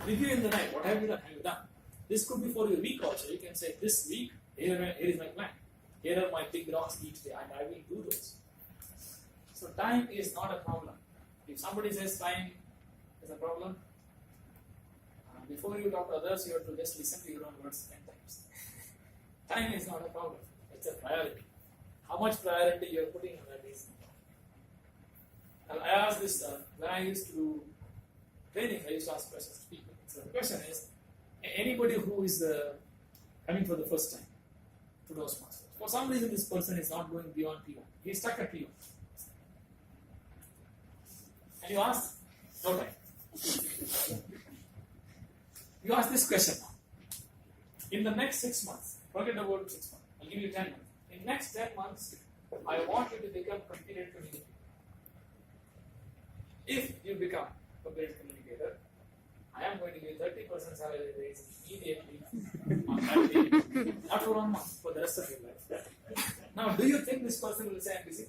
Review in the night. What have you done? Have you done? This could be for your week also. You can say, this week, here is my plan. Here are my big rocks each day, and I will do those. So time is not a problem. If somebody says time is a problem, before you talk to others, you have to just listen to your own words 10 times. Time is not a problem. It's a priority. How much priority you are putting on that is important. I asked this when I used to do training. I used to ask questions to people. So the question is, anybody who is coming for the first time to Toastmasters, for some reason this person is not going beyond P1. He is stuck at P1. And you ask, no time. You ask this question now. In the next 6 months, forget about 6 months, I'll give you 10 months. In next 10 months, I want you to become competent communicator. If you become competent communicator, I am going to give you 30% salary raise immediately on that day. Not for 1 month, for the rest of your life. Now, do you think this person will say I'm busy?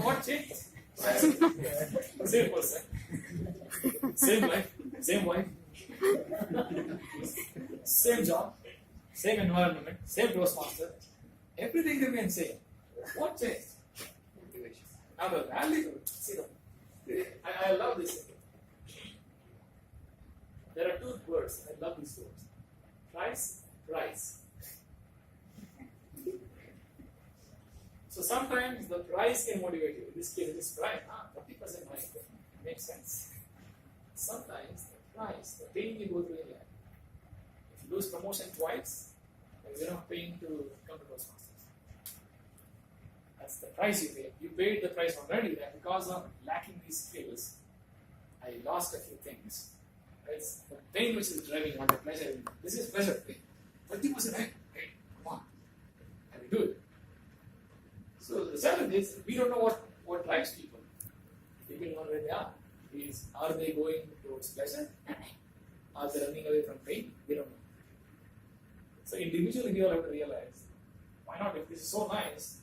What changed? Same person, same life, same wife, same job, same environment, same Toastmaster, everything remains same. What changed? Motivation. Now the value, see, I love this. There are 2 words, I love these words. Price. So sometimes the price can motivate you. In this case, this price, 30% hike makes sense. Sometimes the price, the pain you go through in life. If you lose promotion twice, you're not paying to come to Toastmasters. That's the price you pay. You paid the price already. That because of lacking these skills, I lost a few things. It's the pain which is driving, not the pleasure. This is pleasure pain. 30% hike. Hey, come on. I will do it. So the challenge is, we don't know what drives people. People know where they are. Are they going towards pleasure? Are they running away from pain? We don't know. So individually we all have to realize, why not? If this is so nice,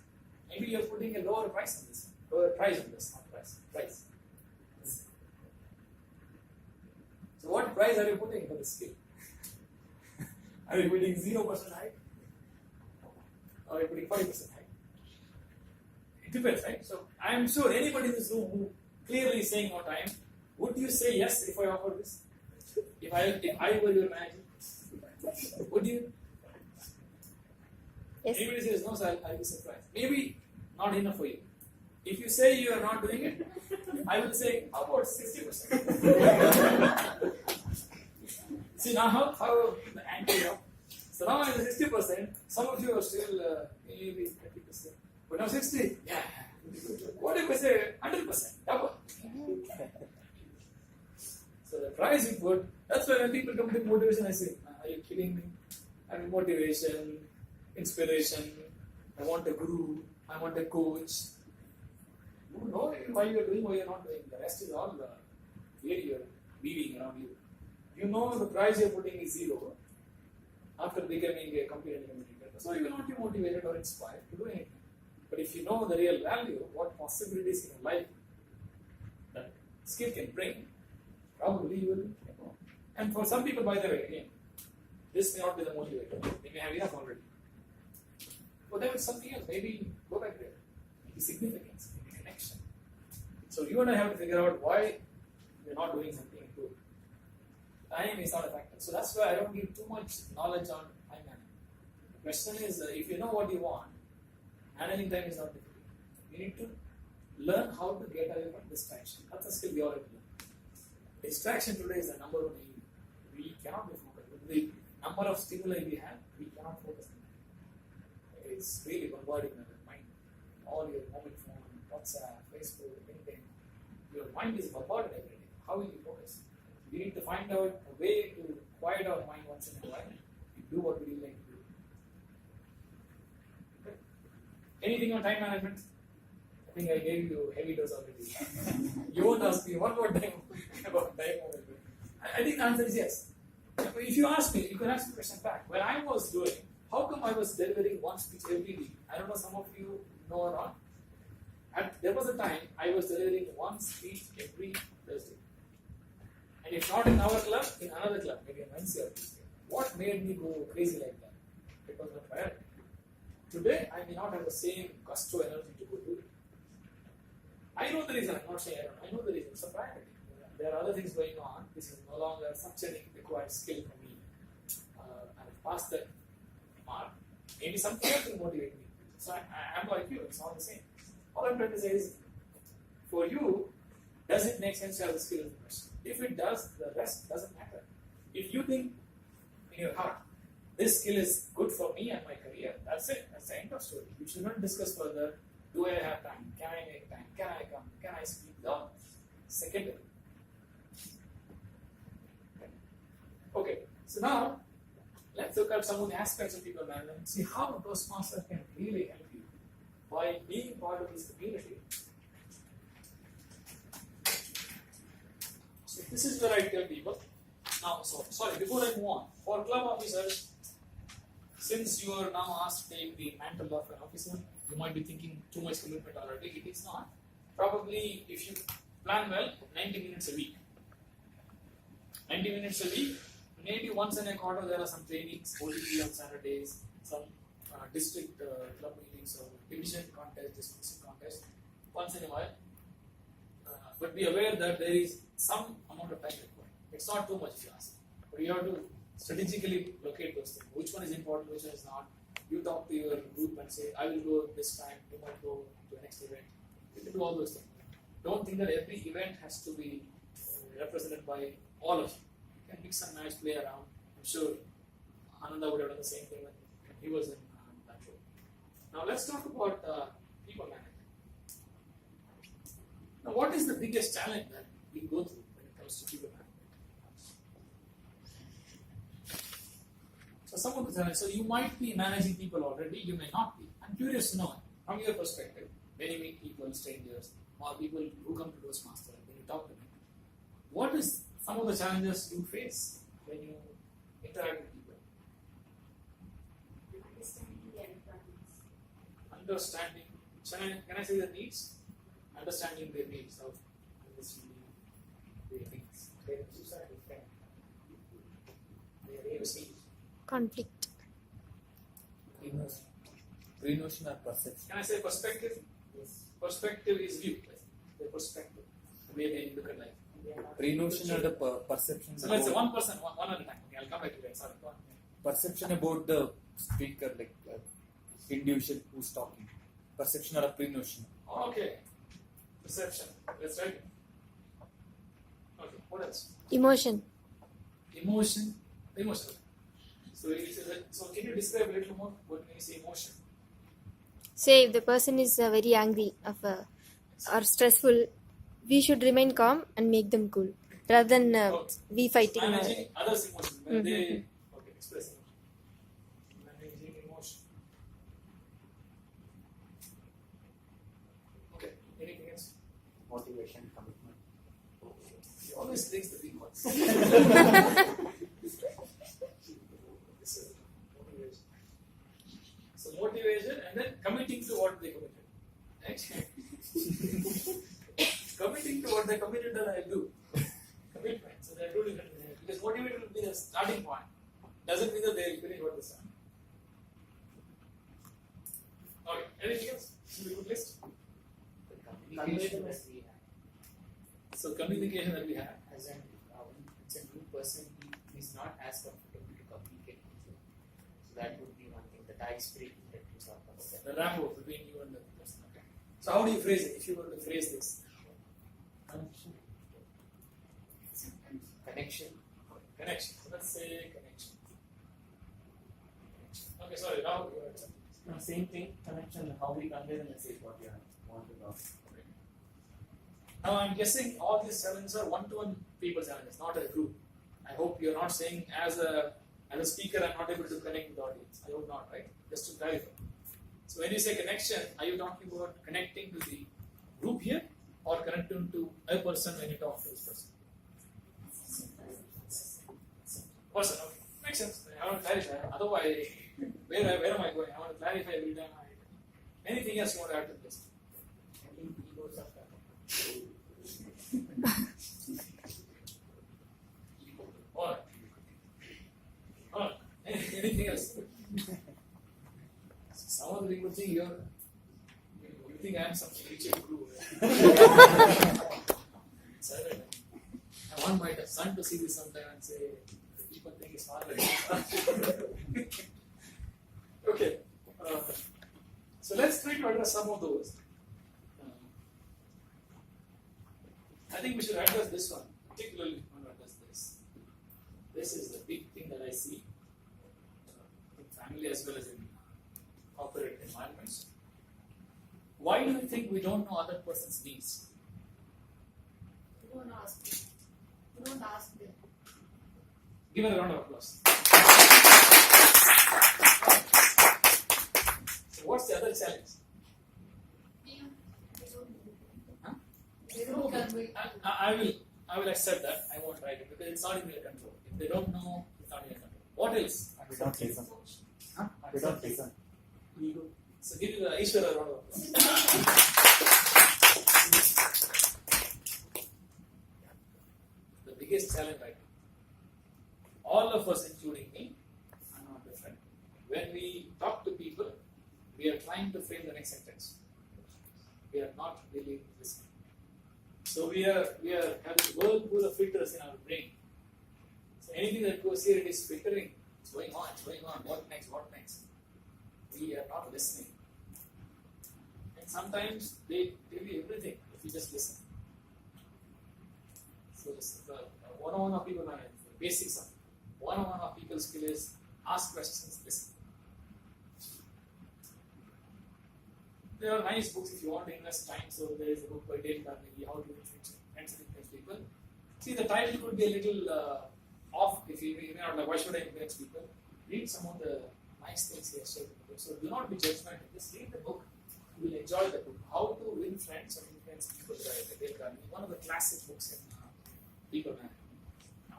maybe you're putting a lower price on this. Lower price on this, not price. Price. So what price are you putting for this skill? Are you putting 0% hike? Or are you putting 40% hike? It depends, right? So I am sure anybody in this room who clearly is saying no time, would you say yes if I offer this? If I were your manager, would you? Yes. Anybody says no, so I'll be surprised. Maybe not enough for you. If you say you are not doing it, I will say, how about 60%? See now how the angle up. So now at 60%, some of you are still maybe 30%. But now 60, yeah. What if I say 100%? Double. So the price you put, that's why when people come to motivation, I say, are you kidding me? I mean, motivation, inspiration, I want a guru, I want a coach. You know why you are doing, why you are not doing. The rest is all the way you are weaving around you. You know the price you are putting is 0 after becoming a competent communicator. So you will not be motivated or inspired to do anything. But if you know the real value, what possibilities in your life that skill can bring, probably you will. And for some people, by the way, again, this may not be the motivator. They may have enough already. But then it's something else. Maybe go back there. Maybe significance, maybe connection. So you and I have to figure out why we're not doing something good. Time is not a factor. So that's why I don't give too much knowledge on time management. The question is, if you know what you want, managing time is not difficult. You need to learn how to get away from distraction. That's a skill we all have to learn. Distraction today is the number one enemy. We cannot be focused. With the number of stimuli we have, we cannot focus on it. It's really bombarding our mind. All your mobile phone, WhatsApp, Facebook, LinkedIn, your mind is bombarded every day. How will you focus? We need to find out a way to quiet our mind once in a while and do what we like to do. Okay. Anything on time management? I think I gave you a heavy dose already. You won't ask me one more time about time management. I think the answer is yes. If you ask me, you can ask the question back. When I was doing, how come I was delivering one speech every week? I don't know, some of you know or not. There was a time I was delivering one speech every Thursday. And If not in our club, in another club, maybe in NCR. What made me go crazy like that? It was my priority. Today, I may not have the same gusto energy to go do it. I know the reason. I'm not saying I don't. I know the reason. It's a priority. There are other things going on. This is no longer such a required skill for me. I've passed that mark. Maybe something else will motivate me. So I'm like you. It's all the same. All I'm trying to say is, for you, does it make sense to have the skill in the rest? If it does, the rest doesn't matter. If you think in your heart, this skill is good for me and my career, that's it. That's the end of story. You should not discuss further. Do I have time? Can I make time? Can I come? Can I speak? No. Secondary. Okay. So now, let's look at some of the aspects of people management and see how a Toastmaster can really help you by being part of this community. So this is where I tell people. Now, sorry, before I move on, for club officers, since you are now asked to take the mantle of an officer, you might be thinking too much commitment already. It is not. Probably, if you plan well, 90 minutes a week. 90 minutes a week. Maybe once in a quarter there are some trainings, OTP on Saturdays, some district club meetings or division contest, district contest, once in a while. But be aware that there is some amount of time required. It's not too much if you ask. But you have to strategically locate those things. Which one is important, which one is not. You talk to your group and say, I will go this time, you might go to the next event. You can do all those things. Don't think that every event has to be represented by all of you. You can mix and match, play around. I'm sure Ananda would have done the same thing when he was in that role. Now let's talk about people management. Now, what is the biggest challenge that we go through when it comes to people management? So some of the challenges. So you might be managing people already, you may not be. I'm curious to know, from your perspective, when you meet people, strangers, or people who come to Toastmaster, when you talk to them, what is some of the challenges you face when you interact with people? Understanding their requirements. Understanding, can I say their needs? Understanding their needs of understanding their needs. Their society, their needs. Conflict. Pre-notion or perception? Can I say perspective? Yes. Perspective is view. The perspective, the way they look at life. Pre-notion or the perception? So let's say one person, one at a time. Okay, I'll come back to that. Sorry. Perception about the speaker, like individual who's talking. Perception or a pre-notion? Okay. Perception. That's right. Okay. What else? Emotion. Emotion. Emotion. So can you describe a little more what when you say emotion? Say if the person is very angry or stressful, we should remain calm and make them cool rather than we fighting. Managing others' emotions when they express emotion. Managing emotion. Okay. Anything else? Motivation, commitment. He always takes the big ones. This is motivation. So motivation and then committing to what they committed. Right? Committing to what they committed that I do. Commitment. So there are two different things. Because motivation will be the starting point. Doesn't mean that they will finish what they start. Okay. Anything else? Should we put list? Communication that we have. So communication that we have. As an it's a new person, he is not as comfortable to communicate with you. So that would be one thing, the ice breaking that you talked about. The rapport between you and the person. Okay. So how do you phrase it? If you were to phrase this. Connection. Connection. So let's say connection. Okay, sorry, now you are something. No, same thing, connection, how we convey the message, what you want to know. Okay. Now I'm guessing all these challenges are one-to-one people challenges, not as a group. I hope you're not saying as a speaker I'm not able to connect with the audience. I hope not, right? Just to clarify. So when you say connection, are you talking about connecting to the group here or connecting to a person when you talk to this person? Person, okay. Makes sense. I want to clarify. Otherwise, where am I going? I want to clarify every time anything else you want to add to this? I think egos are anything else. Some of the people think you think I am some spiritual guru. I want my son to see this sometime and say, people think it's hard. Okay. So let's try to address some of those. I think we should address this one, particularly want to address this. This is the big thing that I see in family as well as in corporate environments. Why do you think we don't know other person's needs? You don't ask them. You don't ask them. Give her a round of applause. So what's the other challenge? Huh? They don't convey. I will accept that. I won't write it because it's not in their control. If they don't know, it's not in their control. What else? We don't listen. Huh? We don't listen. Ego. So give Ishwara a round of applause. The biggest challenge right now. All of us, including me, are not different. When we talk to people, we are trying to frame the next sentence. We are not really listening. So we are having a whirlpool of filters in our brain. So anything that goes here, it is filtering. It's going on. What next? We are not listening. And sometimes they tell you everything if you just listen. So the one-on-one of people management, the basics of one-on-one of people skill is ask questions, listen. There are nice books if you want to invest time. So there is a book by Dale Carnegie, How to Influence People. See, the title could be a little off if you may not like, why should I influence people? Read some of the nice things he has shared in the book. So do not be judgmental. Just read the book. You will enjoy the book. How to Win Friends and Influence People by Dale Carnegie. One of the classic books in people management.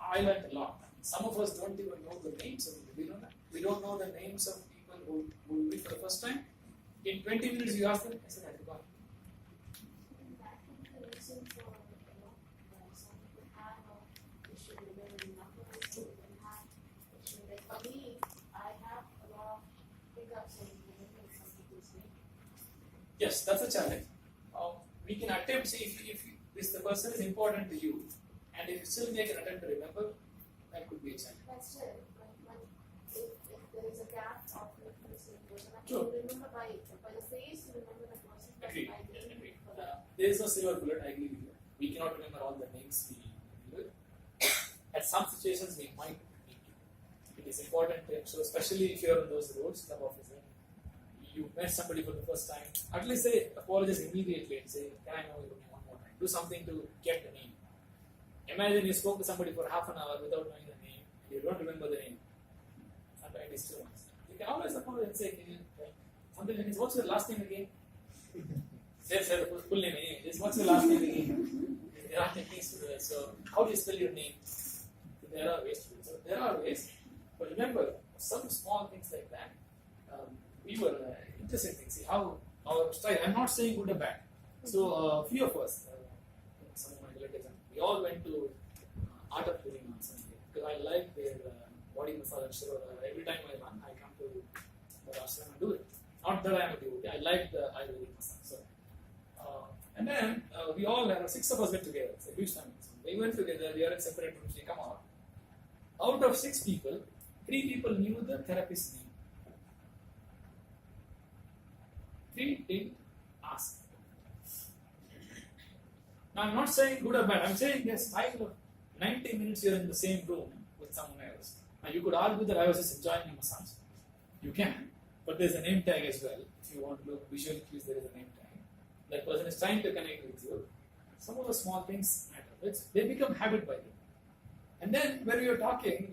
I learned a lot. Some of us don't even know the names of people. We don't know the names of people who win for the first time. In 20 minutes, you ask them, I said, I forgot. That could be the reason for, some people have a issue with remembering numbers, some people have issue. Like for me, I have a lot of hiccups in remembering some people's names. Yes, that's a challenge. We can attempt, see if the person is important to you, and if you still make an attempt to remember, that could be a challenge. But still, if there is a gap of the same person, I Sure. can remember by the face, you remember the person, but Agreed. I didn't Agreed. for that. There is no silver bullet, I agree with you. We cannot remember all the names we do. At some situations, we might need to. It is important to, so especially if you are in those roles, club officer, you met somebody for the first time, at least say apologize immediately and say, can I know your name one more time? Do something to get the name. Imagine you spoke to somebody for half an hour without knowing the name, you don't remember the name. Sometimes it's too much. You can always apologize and say, can you something like this, what's your last name again? Say the full name again. What's your last name again? There are techniques to do that. So, how do you spell your name? There are ways to do it. So, there are ways. But remember, some small things like that, we were interesting things. See how our style, I'm not saying good or bad. So, a few of us, some of my relatives, we all went to Art of Living on Sunday because I like their body massage and shiva. Every time I run, I come to the ashram and do it. Not that I am a devotee, I like the Ayurvedic massage. So, and then we all, 6 of us went together. It's a huge family. So we went together, we are in separate rooms, we come out. Out of 6 people, 3 people knew the therapist's name. 3 didn't ask. Now I'm not saying good or bad, I'm saying there's style of 90 minutes you're in the same room with someone else. Now you could argue that I was just enjoying a massage. You can, but there's a name tag as well. If you want to look visual cues, there is a name tag. That person is trying to connect with you. Some of the small things matter. They become habit by you. And then when you're talking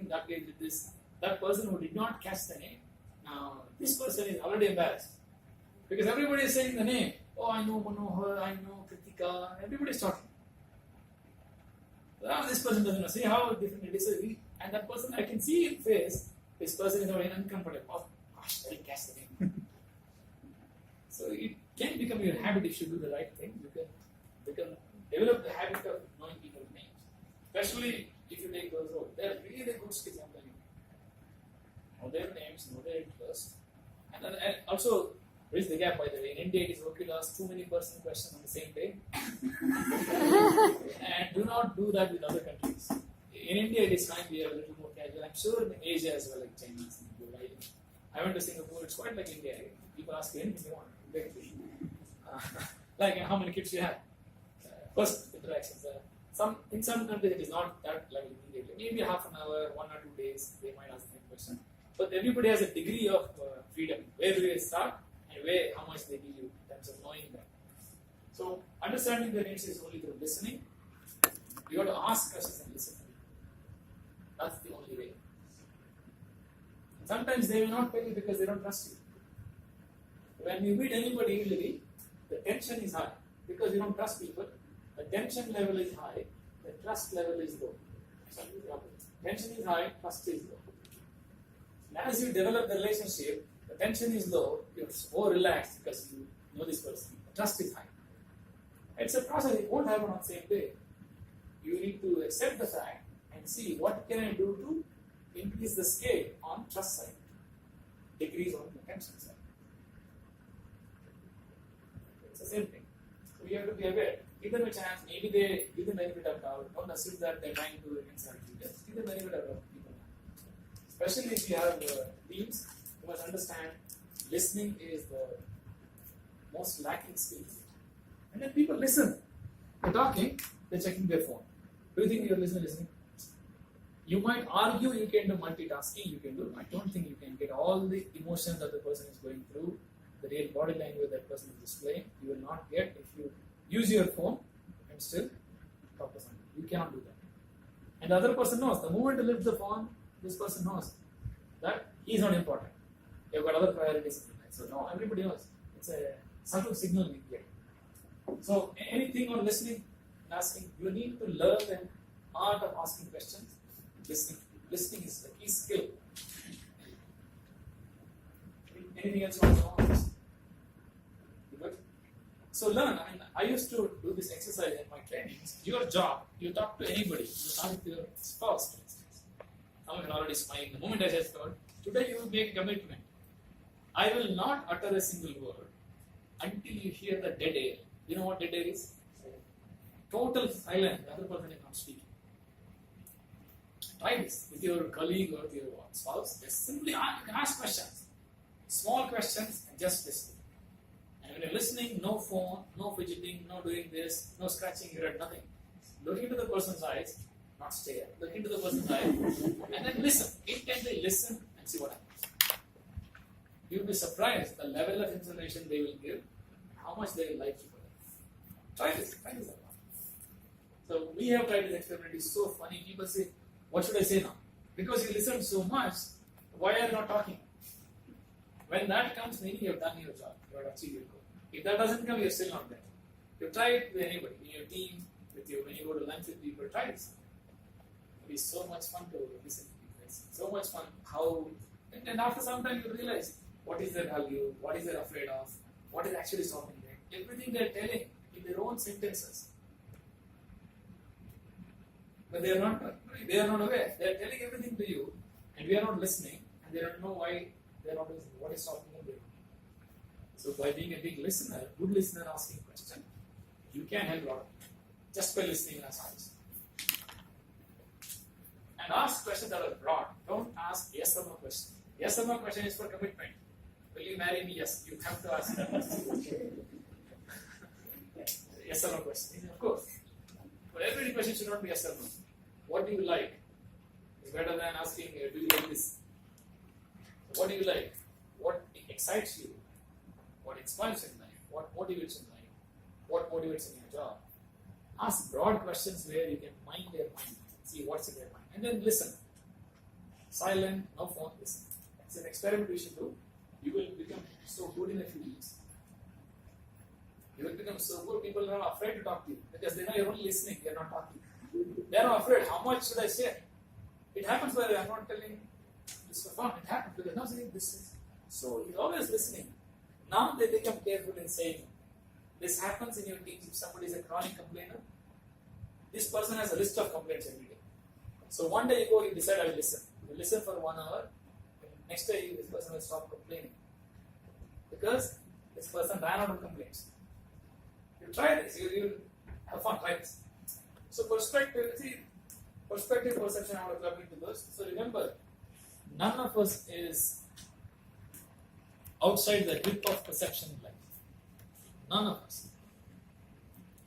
that way with that person who did not catch the name. Now this person is already embarrassed because everybody is saying the name. Oh, I know Manohar, I know Kritika. Everybody is talking. Now this person doesn't know. See how different it is. And that person, I can see in face, this person is already uncomfortable. Oh gosh, I didn't catch the name. So it can become your habit if you do the right thing. You can develop the habit of knowing people's names. Especially if you take those roles. They are really good skills, I'm telling you. know their names, know their interest, and also bridge the gap. By the way, in India, it is okay to ask too many personal questions on the same day, and do not do that with other countries. In India, it is fine. We are a little more casual. I'm sure in Asia as well, like Chinese. I went to Singapore. It's quite like India. People ask you anything they want. Like how many kids you have. First interactions. In some countries it is not that level immediately. Maybe half an hour, 1 or 2 days they might ask the same question. But everybody has a degree of freedom. Where do they start and how much they give you in terms of knowing them. So understanding their needs is only through listening. You have to ask questions and listen. That's the only way. Sometimes they will not tell you because they don't trust you. When you meet anybody usually, the tension is high because you don't trust people. The tension level is high, the trust level is low. Tension is high, trust is low. And as you develop the relationship, the tension is low, you're more relaxed because you know this person. The trust is high. It's a process, it won't happen on the same day. You need to accept the fact and see what can I do to increase the scale on trust side, decrease on the tension side. It's the same thing. So we have to be aware. Give them a chance. Maybe they give them benefit of doubt. Don't assume that they're trying to insult you. Just give them benefit of doubt. Especially if you have teams, you must understand listening is the most lacking skill. And then people listen. They're talking, they're checking their phone. Do you think you're listening? You might argue you can do multitasking, you can do. I don't think you can get all the emotions that the person is going through, the real body language that person is displaying. You will not get if you use your phone and still talk to somebody. You cannot do that. And the other person knows. The moment you lift the phone, this person knows that he is not important. You've got other priorities in life. So no, everybody knows. It's a subtle signal we get. So anything on listening, asking, you need to learn the art of asking questions. Listening is the key skill. Anything else you want to know on this? Good? So learn. I used to do this exercise in my trainings. Your job, you talk to anybody. You talk to your spouse, for instance. Someone can already smile. The moment I just told, today you will make a commitment. I will not utter a single word until you hear the dead air. You know what dead air is? Total silence. The other person is not speaking. Try this with your colleague or with your spouse. Just simply ask questions. Small questions and just listen. And when you're listening, no phone, no fidgeting, no doing this, no scratching your head, nothing. Look into the person's eyes, not stare. Look into the person's eyes and then listen. Intently listen and see what happens. You'll be surprised the level of information they will give, how much they will like you for that. Try this. So we have tried this experiment. It's so funny. People say, what should I say now? Because you listen so much, why are you not talking? When that comes, meaning you have done your job. You have achieved your goal. If that doesn't come, you're still not there. You try it with anybody, in your team, with you, when you go to lunch with people, try this. It is so much fun to listen to people. It's so much fun how, and after some time you realize what is their value, what is they afraid of, what is actually stopping them. Everything they're telling in their own sentences. But they are not aware. They are telling everything to you, and we are not listening, and they don't know why they are not listening. What is stopping them? So by being a big listener, good listener asking questions, you can help a lot of people just by listening and asking. And ask questions that are broad. Don't ask yes or no questions. Yes or no question is for commitment. Will you marry me? Yes. You have to ask that question. Yes or no question. Of course. But every question should not be yes or no. What do you like? It's better than asking, do you like this? So what do you like? What excites you? What inspires you in life? What motivates you in life? What motivates in your job? Ask broad questions where you can mind their mind. See what's in their mind. And then listen. Silent, no phone, listen. It's an experiment we should do. You will become so good in a few weeks. You will become so good, people are not afraid to talk to you because they know you're only listening, they're not talking. They're not afraid. How much should I say? It happens where I'm not telling this for fun. It happens because they're not saying this is. So you're always listening. Now they become careful in saying, this happens in your team. If somebody is a chronic complainer, this person has a list of complaints every day. So one day you go, you decide I will listen. You listen for 1 hour. next day this person will stop complaining. Because this person ran out of complaints. You try this, you have fun, try this. So perspective, perspective, perception, I want to club into those. So remember, none of us is outside the grip of perception in life. None of us.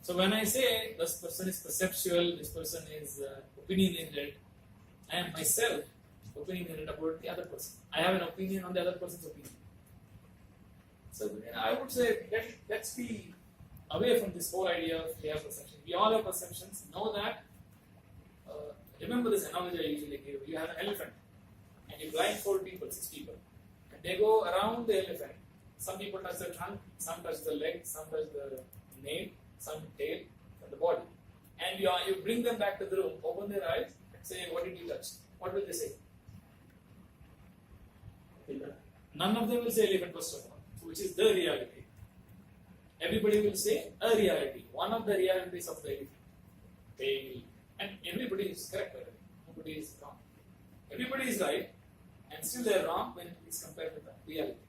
So when I say this person is perceptual, this person is opinionated, I am myself opinionated about the other person. I have an opinion on the other person's opinion. So I would say let's be away from this whole idea of we have perception. We all have perceptions. Know that. Remember this analogy I usually give. You have an elephant and you blindfold people, 6 people, and they go around the elephant. Some people touch the trunk, some touch the leg, some touch the nail, some tail, and the body. And you bring them back to the room, open their eyes, and say, "What did you touch?" What will they say? None of them will say elephant first of all, which is the reality. Everybody will say a reality, one of the realities of the elephant. Tail. And everybody is correct, by the way. Nobody is wrong. Everybody is right, and still they are wrong when it is compared with the reality.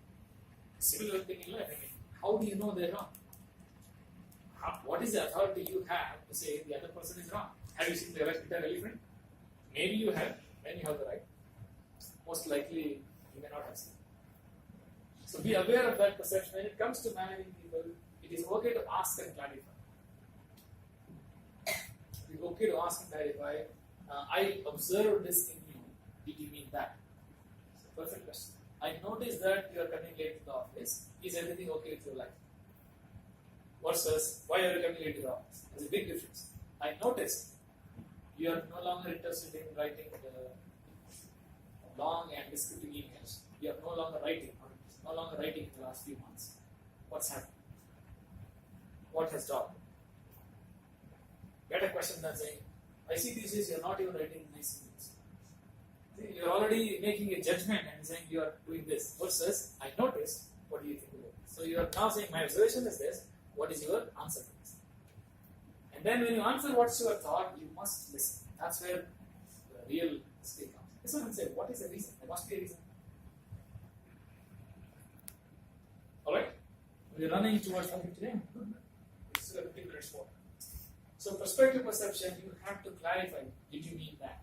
Similar thing in life. I mean, how do you know they are wrong? What is the authority you have to say the other person is wrong? Have you seen the entire elephant? Maybe you have, when you have the right. Most likely, you may not have seen. So be aware of that perception. When it comes to managing people, it is okay to ask and clarify. It is okay to ask and clarify. I observed this in you. Did you mean that? It's a perfect question. I noticed that you are coming late to the office. Is everything okay with your life? Versus, why are you coming late to the office? There's a big difference. I noticed you are no longer interested in writing the long and descriptive emails. You are no longer writing in the last few months. What's happened? What has dropped? Better question than saying, I see these days you are not even writing nice emails. You are already making a judgment and saying you are doing this. Versus, I noticed, what do you think about this? So you are now saying, my observation is this. What is your answer to this? And then when you answer what's your thought, you must listen. That's where the real mistake comes. This one will say, what is the reason? There must be a reason. Alright? We're running towards something today. It's a 15 minutes more. So perspective perception, you have to clarify, did you mean that?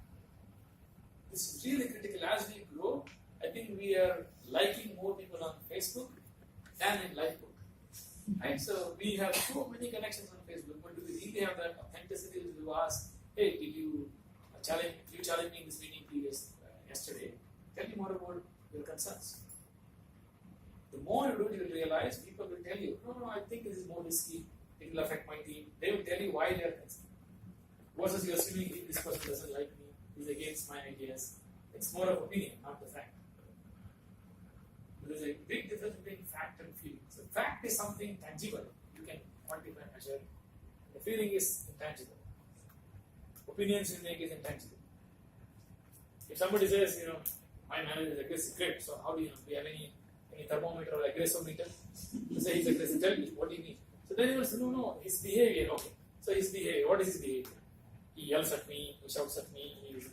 This is really critical. As we grow, I think we are liking more people on Facebook than in Lifebook. Right? So we have so many connections on Facebook, but do we really have that authenticity to ask, hey, did you challenge me in this meeting yesterday? Tell me more about your concerns. The more you do it, you will realize people will tell you, no, I think this is more risky, it will affect my team. They will tell you why they are concerned. Versus you assuming this person doesn't like me, is against my ideas. It's more of opinion, not the fact. There is a big difference between fact and feeling. So fact is something tangible, you can quantify and measure. The feeling is intangible. Opinions you make is intangible. If somebody says, my manager is aggressive, great, so how do you know? Do you have any thermometer or aggressometer? You say he's aggressive, tell me, what do you mean? So then he will say, no, his behavior, okay. So his behavior, what is his behavior? He yells at me, he shouts at me, he is in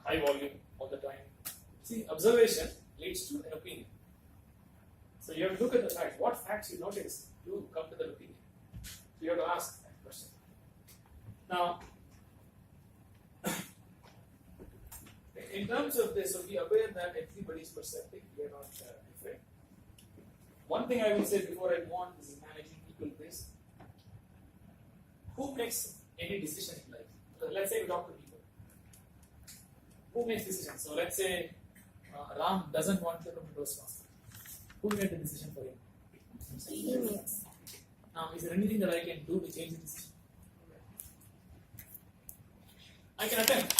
high volume all the time. See, observation leads to an opinion. So you have to look at the facts. What facts you notice to come to that opinion? So you have to ask that question. Now, in terms of this, so be aware that everybody is perceptive. We are not different. One thing I will say before I move on is managing people risk. Who makes any decision in life? So let's say we talk to people. Who makes decisions? So let's say Ram doesn't want to come to Toastmasters. Who made the decision for him? He makes. Now, is there anything that I can do to change the decision? I can attempt.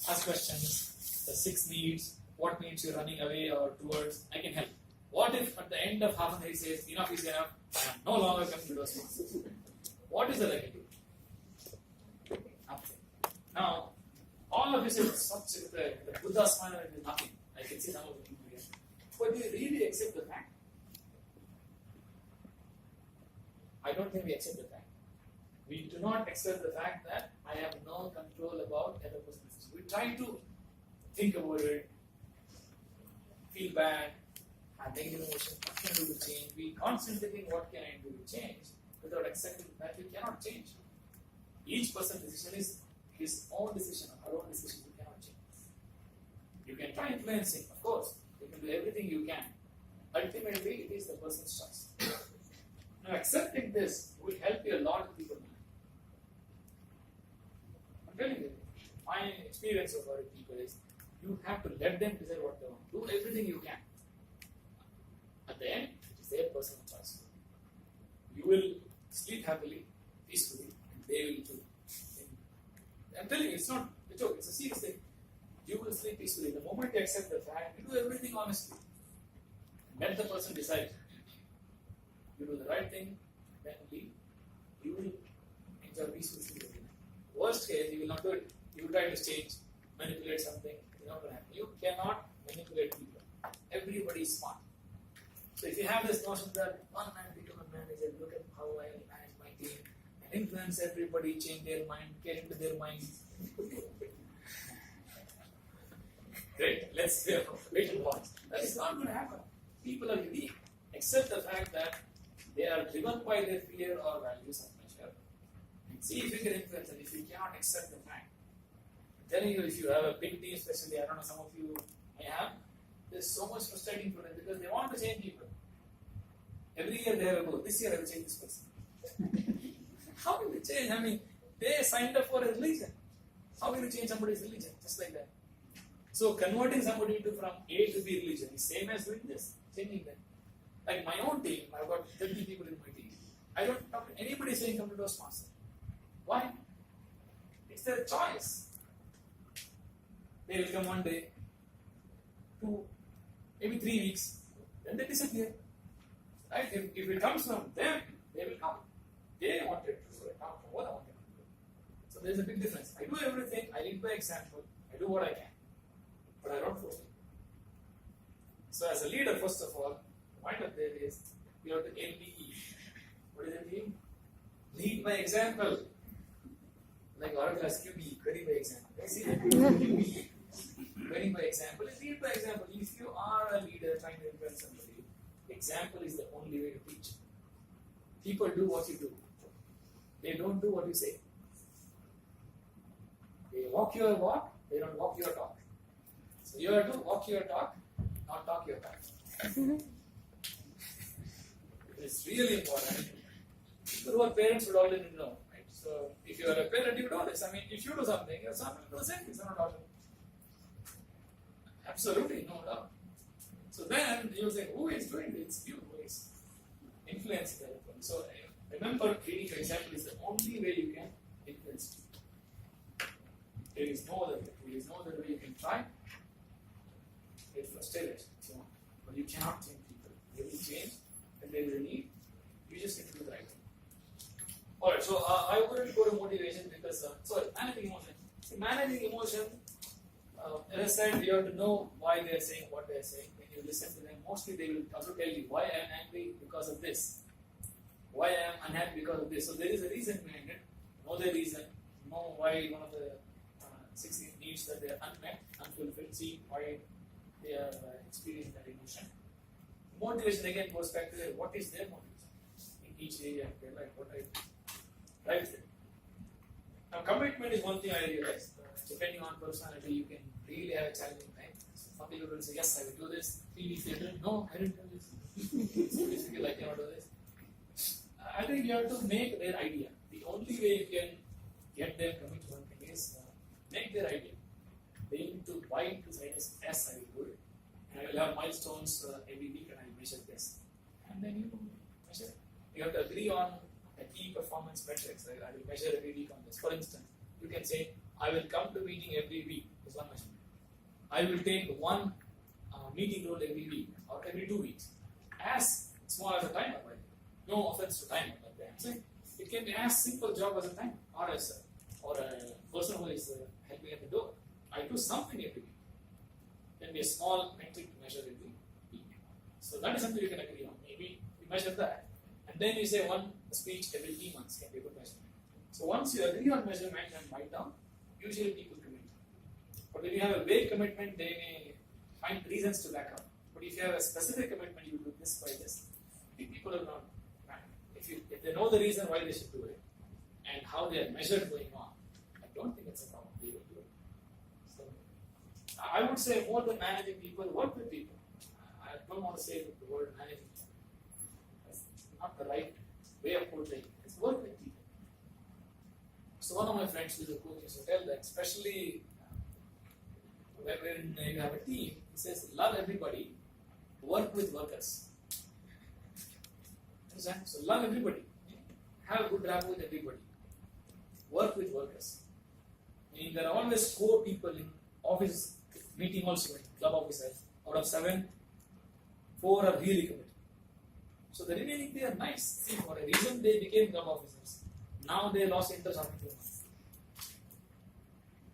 Ask questions. The 6 needs. What needs you're running away or towards? I can help. What if at the end of half an hour he says, enough is enough, I am no longer coming to Toastmasters? What is that I can do? Nothing. Now, all of this is such the Buddha's manner is nothing. I can see some of the people here. But do you really accept the fact? I don't think we accept the fact. We do not accept the fact that I have no control about the other person's decision. We try to think about it, feel bad, have negative emotion, what can I do to change? We constantly think, what can I do to change? Without accepting that we cannot change. Each person's decision is his own decision, our own decision, we cannot change. You can try influencing, of course. You can do everything you can. Ultimately, it is the person's choice. Now, accepting this will help you a lot of people. I'm telling you, my experience of other people is you have to let them decide what they want. Do everything you can. At the end, it is their personal choice. You will sleep happily, peacefully, and they will too. I'm telling you, it's not a joke, it's a serious thing. You will sleep peacefully. The moment you accept the fact, you do everything honestly. Let the person decide. You do the right thing, then leave. You will enjoy peaceful sleep every night. Worst case, you will not do it. You will try to change, manipulate something. It's not going to happen. You cannot manipulate people. Everybody is smart. So if you have this notion that one man become a manager, look at how I manage my team, and influence everybody, change their mind, get into their mind. Great, let's wait and watch. That is not going to happen. People are unique. Accept the fact that they are driven by their fear or values of measure. And see if you can influence them. If you cannot accept the fact, I'm telling you, if you have a big team, especially, I don't know, some of you may have, there's so much frustrating for them because they want to change people. Every year they have a goal. This year I will change this person. How will they change? I mean, they signed up for a religion. How will you change somebody's religion? Just like that. So converting somebody to from A to B religion is same as doing this, changing them. Like my own team, I've got 30 people in my team. I don't talk to anybody saying come to Toastmaster. Why? It's their choice. They will come one day, 2, maybe 3 weeks, then they disappear. Right? If it comes from them, they will come. They wanted to do it, not from what I wanted to do. So there's a big difference. I do everything, I lead by example, I do what I can, but I don't force it. So as a leader, first of all, the point of there is you have to LBE. What does it mean? Lead by example. Like Oracle has QB, query by example. See that? QB. Query by example is lead by example. If you are a leader trying to influence somebody, example is the only way to teach. People do what you do. They don't do what you say. They walk your walk, they don't walk your talk. So you have to walk your talk, not talk your talk. It's really important. People who are parents would already know, right? So if you are a parent, you know this. I mean, if you do something, your son will do the same thing, son or daughter. Absolutely, no doubt. So then you say, who is doing this? It's you who is influencing everyone. So remember, reading your example is the only way you can influence people. There is no other way. There is no other way you can try. Get frustrated, so on. But you cannot change people. They will change, and there is a need. You just need to do the right thing. Alright, so I wouldn't go to motivation because, managing emotion. See, managing emotion, as I said, you have to know why they are saying what they are saying. When you listen to them, mostly they will also tell you why I am angry because of this. Why I am unhappy because of this. So there is a reason behind it. Know the reason. Know why one of the 6 needs that they are unmet, unfulfilled. See why they are experiencing that emotion. Motivation again goes back to what is their motivation in each area of their life. What drives them. Now, commitment is one thing I realized. Depending on personality, you can really have a challenging time. Some people will say, yes, I will do this. 3 weeks later, no, I didn't do this. So basically, I cannot do this. I think you have to make their idea. The only way you can get them commit to one thing is make their idea. They need to buy into say, yes, I will do it. And I will have milestones every week and I will measure this. And then you measure. You have to agree on the key performance metrics. I will measure every week on this. For instance, you can say, I will come to meeting every week. Is one measurement. I will take one meeting role every week or every 2 weeks. As small as a timer, right? No offense to timer, but I'm saying it can be as simple job as a timer or a person who is helping at the door. I do something every week. Then be a small metric to measure every week. So that is something you can agree on. Maybe you measure that. And then you say one speech every 3 months can be a good measurement. So once you agree on measurement and write down, usually people commit. But if you have a vague commitment, they may find reasons to back up. But if you have a specific commitment, you do this by this. People are not. If they know the reason why they should do it and how they are measured going on, I don't think it's a problem. They will do it. So I would say more than managing people, work with people. I don't want to say the word managing. That's not the right way of portraying it. It's work with people. So one of my friends who is a coach used to tell that, especially when you have a team, he says, love everybody, work with workers. Understand? So love everybody. Have a good rapport with everybody. Work with workers. Meaning there are always 4 people in office meeting also in club officers. Out of 7, 4 are really committed. So the remaining 3 are nice. See, for a reason they became club officers. Now they lost interest after 2 months.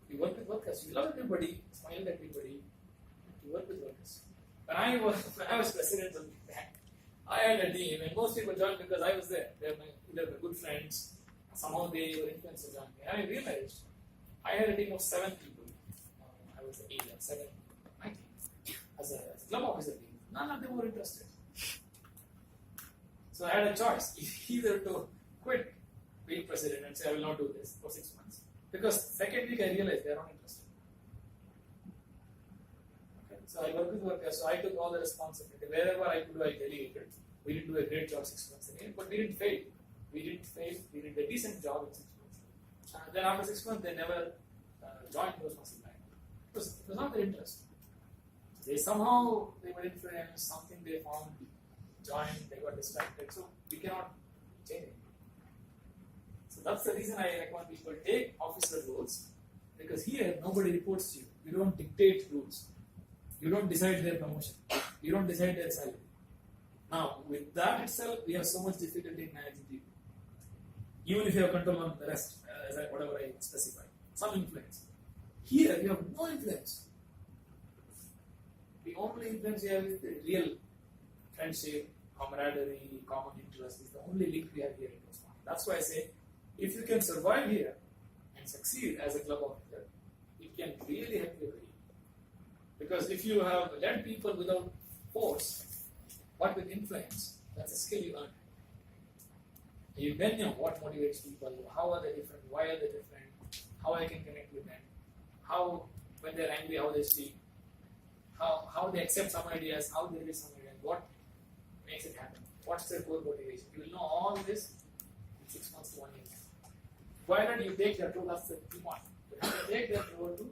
You work with workers. You love everybody. Smile at everybody. You work with workers. When I was president of the bank, I had a team, and most people joined because I was there. They were either my good friends, somehow they were influenced to join me. And I realized I had a team of 7 people. I was the 8 and 7, my team, as a club officer team. None of them were interested. So I had a choice either to quit being president and say I will not do this for 6 months. Because second week I realized they are not interested. Okay. So I worked with workers, so I took all the responsibility. Wherever I could do, I delegated. We didn't do a great job 6 months again, but we didn't fail. We did a decent job in 6 months. Then after 6 months, they never joined those muscle bank. It was not their interest. They were influenced, something they found, joined, they got distracted. So we cannot change it. So that's the reason I recommend people take officer roles, because here nobody reports to you. You don't dictate rules. You don't decide their promotion. You don't decide their salary. Now, with that itself, we have so much difficulty in managing people. Even if you have control on the rest, whatever I specify, some influence. Here, you have no influence. The only influence you have is the real friendship, camaraderie, common interest is the only link we have here in this one. That's why I say, if you can survive here and succeed as a club officer, it can really help your career. Because if you have led people without force, but with influence, that's a skill you earn. You then know what motivates people, how are they different, why are they different, how I can connect with them, how, when they're angry, how they speak, how they accept some ideas, how they release some ideas, what makes it happen, what's their core motivation. You will know all this in 6 months to 1 year. Why not you take that role? That's the key point. You have to take that role to